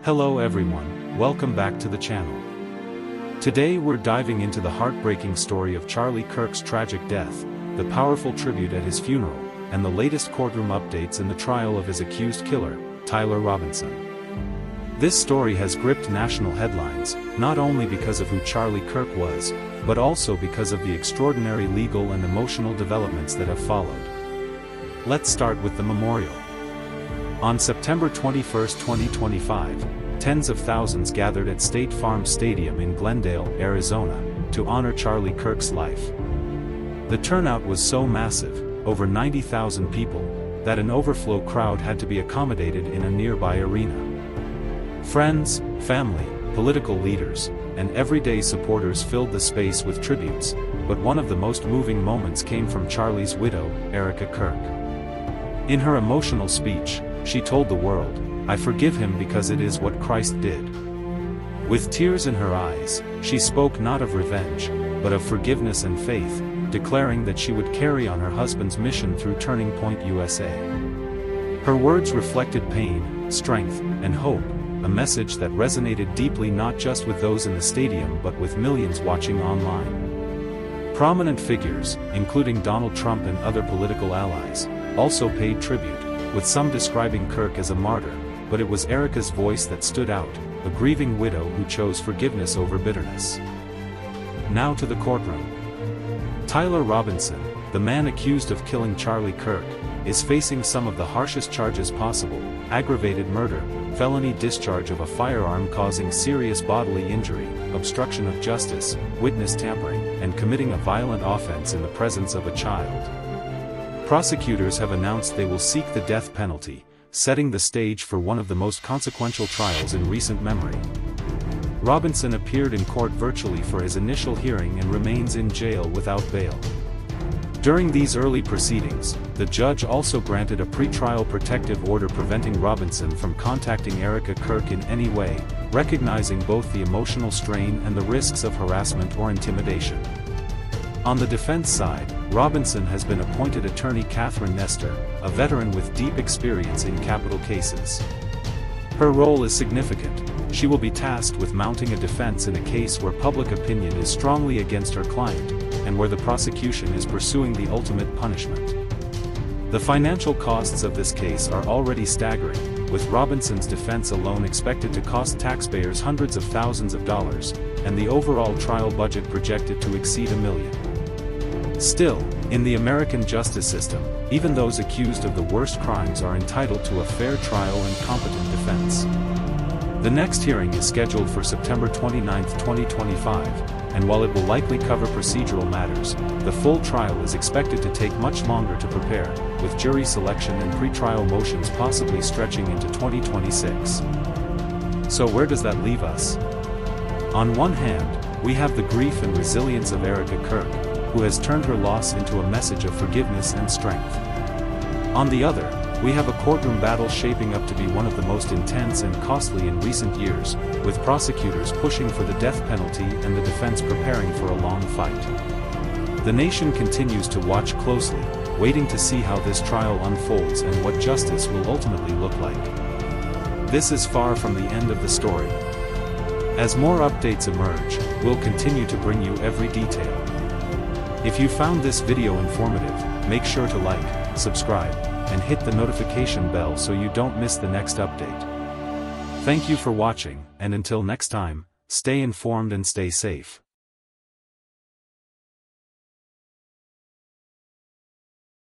Hello everyone, welcome back to the channel. Today we're diving into the heartbreaking story of Charlie Kirk's tragic death, the powerful tribute at his funeral, and the latest courtroom updates in the trial of his accused killer, Tyler Robinson. This story has gripped national headlines, not only because of who Charlie Kirk was, but also because of the extraordinary legal and emotional developments that have followed. Let's start with the memorial. On September 21, 2025, tens of thousands gathered at State Farm Stadium in Glendale, Arizona, to honor Charlie Kirk's life. The turnout was so massive, over 90,000 people, that an overflow crowd had to be accommodated in a nearby arena. Friends, family, political leaders, and everyday supporters filled the space with tributes, but one of the most moving moments came from Charlie's widow, Erika Kirk. In her emotional speech, she told the world, "I forgive him because it is what Christ did." With tears in her eyes, she spoke not of revenge, but of forgiveness and faith, declaring that she would carry on her husband's mission through Turning Point USA. Her words reflected pain, strength, and hope, a message that resonated deeply not just with those in the stadium but with millions watching online. Prominent figures, including Donald Trump and other political allies, also paid tribute, with some describing Kirk as a martyr, but it was Erika's voice that stood out, a grieving widow who chose forgiveness over bitterness. Now to the courtroom. Tyler Robinson, the man accused of killing Charlie Kirk, is facing some of the harshest charges possible: aggravated murder, felony discharge of a firearm causing serious bodily injury, obstruction of justice, witness tampering, and committing a violent offense in the presence of a child. Prosecutors have announced they will seek the death penalty, setting the stage for one of the most consequential trials in recent memory. Robinson appeared in court virtually for his initial hearing and remains in jail without bail. During these early proceedings, the judge also granted a pretrial protective order preventing Robinson from contacting Erika Kirk in any way, recognizing both the emotional strain and the risks of harassment or intimidation. On the defense side, Robinson has been appointed attorney Catherine Nestor, a veteran with deep experience in capital cases. Her role is significant. She will be tasked with mounting a defense in a case where public opinion is strongly against her client, and where the prosecution is pursuing the ultimate punishment. The financial costs of this case are already staggering, with Robinson's defense alone expected to cost taxpayers hundreds of thousands of dollars, and the overall trial budget projected to exceed $1 million. Still, in the American justice system, even those accused of the worst crimes are entitled to a fair trial and competent defense. The next hearing is scheduled for September 29, 2025, and while it will likely cover procedural matters, the full trial is expected to take much longer to prepare, with jury selection and pretrial motions possibly stretching into 2026. So where does that leave us? On one hand, we have the grief and resilience of Erika Kirk, who has turned her loss into a message of forgiveness and strength. On the other, we have a courtroom battle shaping up to be one of the most intense and costly in recent years, with prosecutors pushing for the death penalty and the defense preparing for a long fight. The nation continues to watch closely, waiting to see how this trial unfolds and what justice will ultimately look like. This is far from the end of the story. As more updates emerge, we'll continue to bring you every detail. If you found this video informative, make sure to like, subscribe, and hit the notification bell so you don't miss the next update. Thank you for watching, and until next time, stay informed and stay safe.